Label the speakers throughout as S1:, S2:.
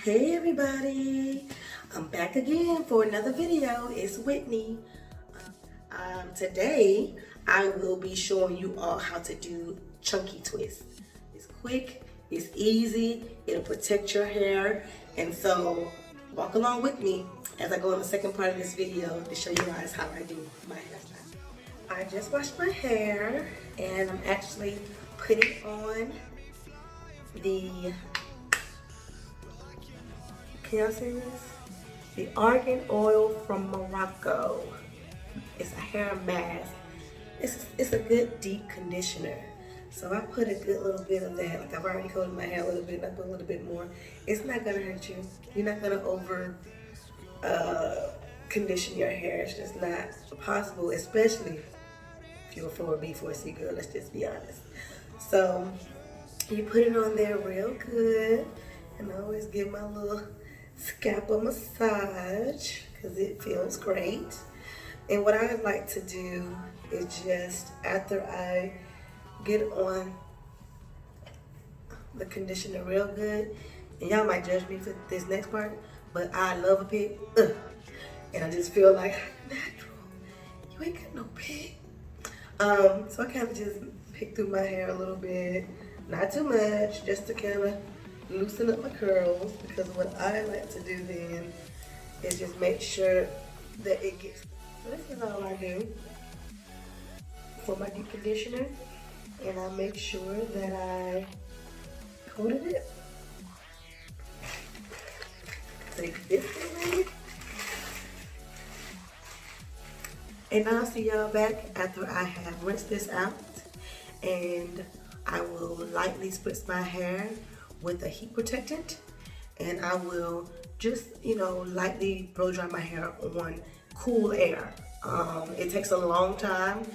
S1: Hey everybody, I'm back again for another video. It's Whitney. Today I will be showing you all how to do chunky twists. It's quick, it's easy, it'll protect your hair, and so walk along with me as I go in the second part of this video to show you guys how I do my hairstyle. I just washed my hair and I'm actually putting on the Can y'all see this? The argan oil from Morocco. It's a hair mask. It's a good deep conditioner. So I put a good little bit of that. Like I've already coated my hair a little bit. I put a little bit more. It's not gonna hurt you. You're not gonna over condition your hair. It's just not possible, especially if you're a 4B, 4C girl. Let's just be honest. So you put it on there real good, and I always give my little scalp a massage because it feels great. And what I like to do is just after I get on the conditioner real good, and y'all might judge me for this next part, but I love a pick, and I just feel like natural. You ain't got no pick. So I kind of just pick through my hair a little bit, not too much, just to kind of loosen up my curls, because what I like to do then is just make sure that it gets. So this is all I do for my deep conditioner, and I make sure that I coated it. Take this away. And I'll see y'all back after I have rinsed this out, and I will lightly spritz my hair with a heat protectant, and I will just, lightly blow dry my hair on cool air. It takes a long time,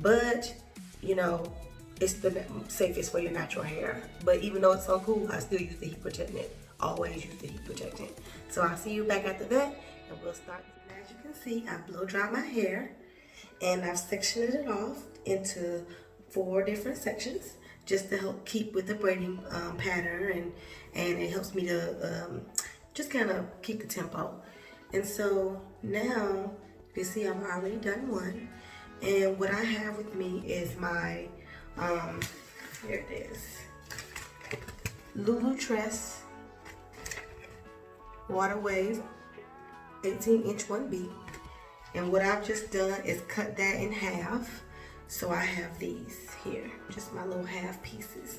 S1: but it's the safest for your natural hair. But even though it's so cool, I still use the heat protectant. Always use the heat protectant. So I'll see you back after that, and we'll start. As you can see, I blow dry my hair, and I've sectioned it off into 4 different sections, just to help keep with the braiding pattern, and it helps me to just kind of keep the tempo. And so now you see I've already done one, and what I have with me is my here it is, Freetress Waterwave 18-inch 1B, and what I've just done is cut that in half. So I have these here, just my little half pieces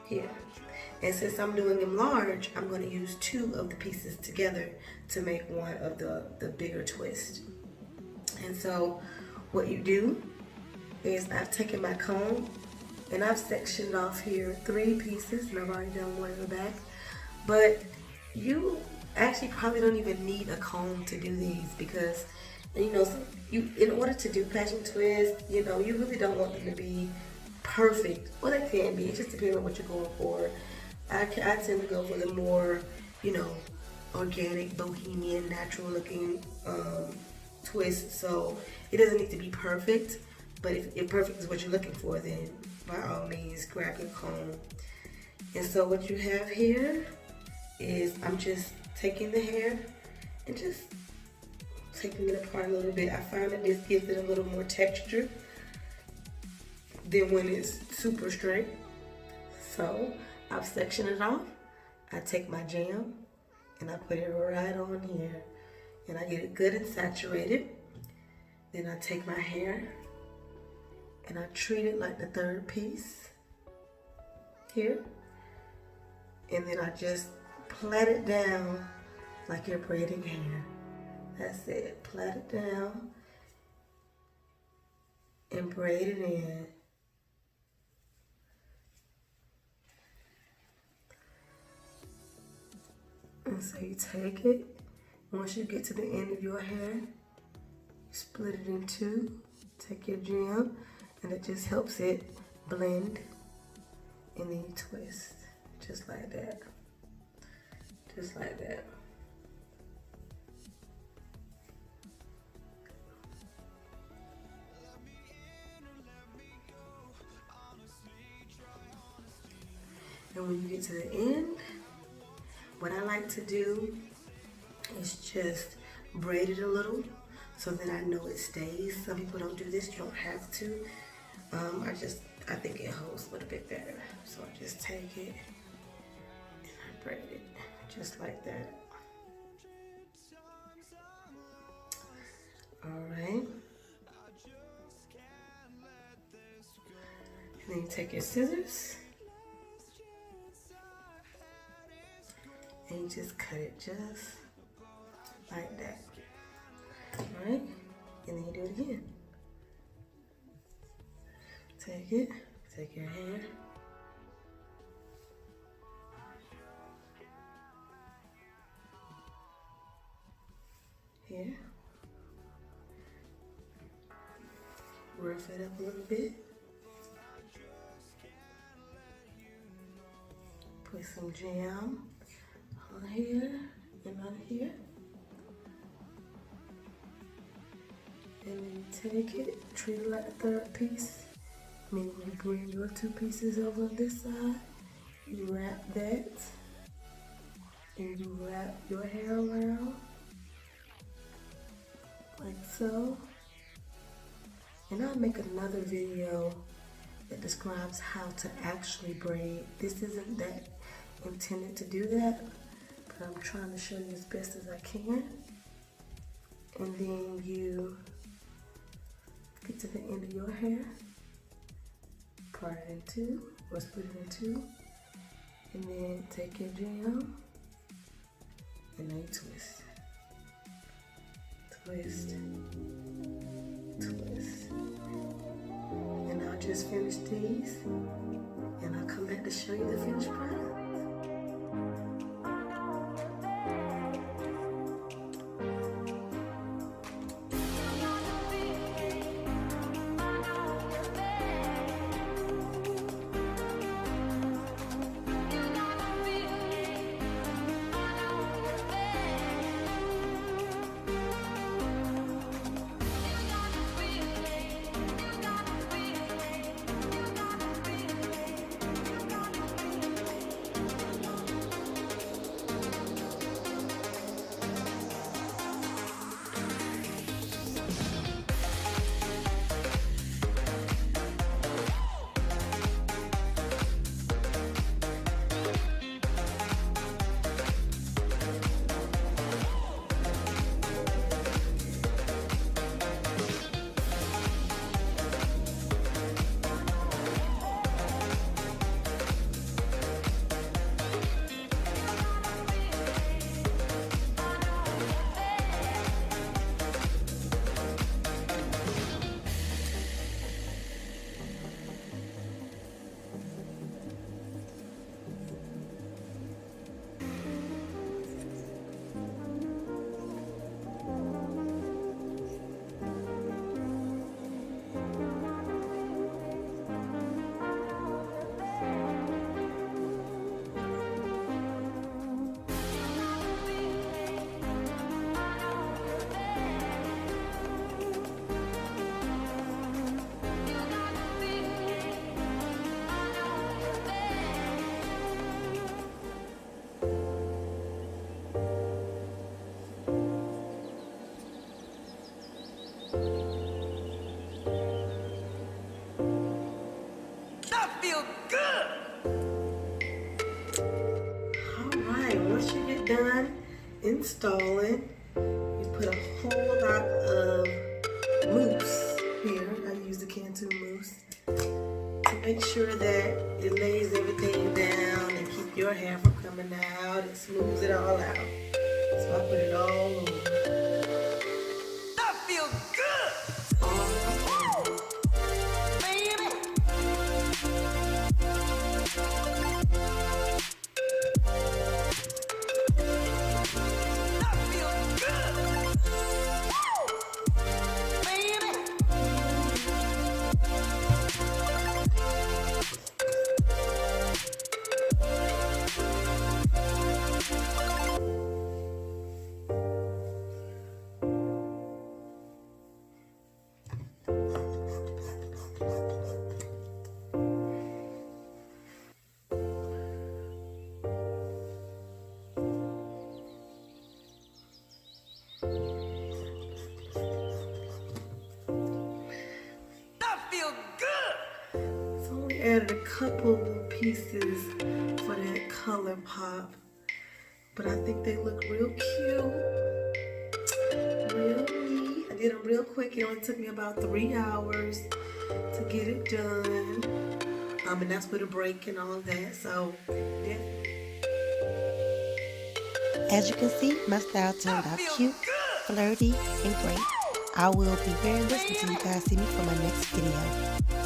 S1: here. And since I'm doing them large, I'm going to use 2 of the pieces together to make one of the bigger twist. And so what you do is I've taken my comb and I've sectioned off here 3 pieces, and I've already done one in the back. But you actually probably don't even need a comb to do these, because in order to do passion twists, you really don't want them to be perfect. Well, they can be. It just depends on what you're going for. I tend to go for the more, organic, bohemian, natural looking twist. So it doesn't need to be perfect. But if perfect is what you're looking for, then by all means, grab your comb. And so what you have here is I'm just taking the hair and just taking it apart a little bit. I find that this gives it a little more texture than when it's super straight. So I've sectioned it off. I take my jam and I put it right on here, and I get it good and saturated. Then I take my hair and I treat it like the 3rd piece here, and then I just plait it down like you're braiding hair. That's it. Plait it down and braid it in. And so you take it, once you get to the end of your hair, you split it in 2, take your jam, and it just helps it blend, and then you twist, just like that. Just like that. And when you get to the end, What I like to do is just braid it a little so that I know it stays. Some people don't do this, you don't have to. I think it holds a little bit better. So I just take it and I braid it just like that. All right. And then you take your scissors and you just cut it just like that. All right, and then you do it again. Take your hair, here, rough it up a little bit, put some jam on here and on here. And then you take it, treat it like a third piece. Meaning you bring your 2 pieces over on this side, you wrap that, and you wrap your hair around, like so. And I'll make another video that describes how to actually braid. This isn't that intended to do that, but I'm trying to show you as best as I can. And then you get to the end of your hair, part it in 2, or split it in 2, and then take your jam, and then you twist. Twist. Twist. And I'll just finish these, and I'll come back to show you the finished product. Done installing, you put a whole lot of mousse here. I use the Cantu mousse to make sure that it lays everything down and keep your hair from coming out and smooths it all out. So I put it all over. That feels good! All over. Baby! only added a couple pieces for that color pop, but I think they look real cute, real neat. I did them real quick. It only took me about 3 hours to get it done, and that's with a break and all of that. So yeah.
S2: As you can see, my style turned out cute, flirty, and great. I will be very listening to you guys see me for my next video.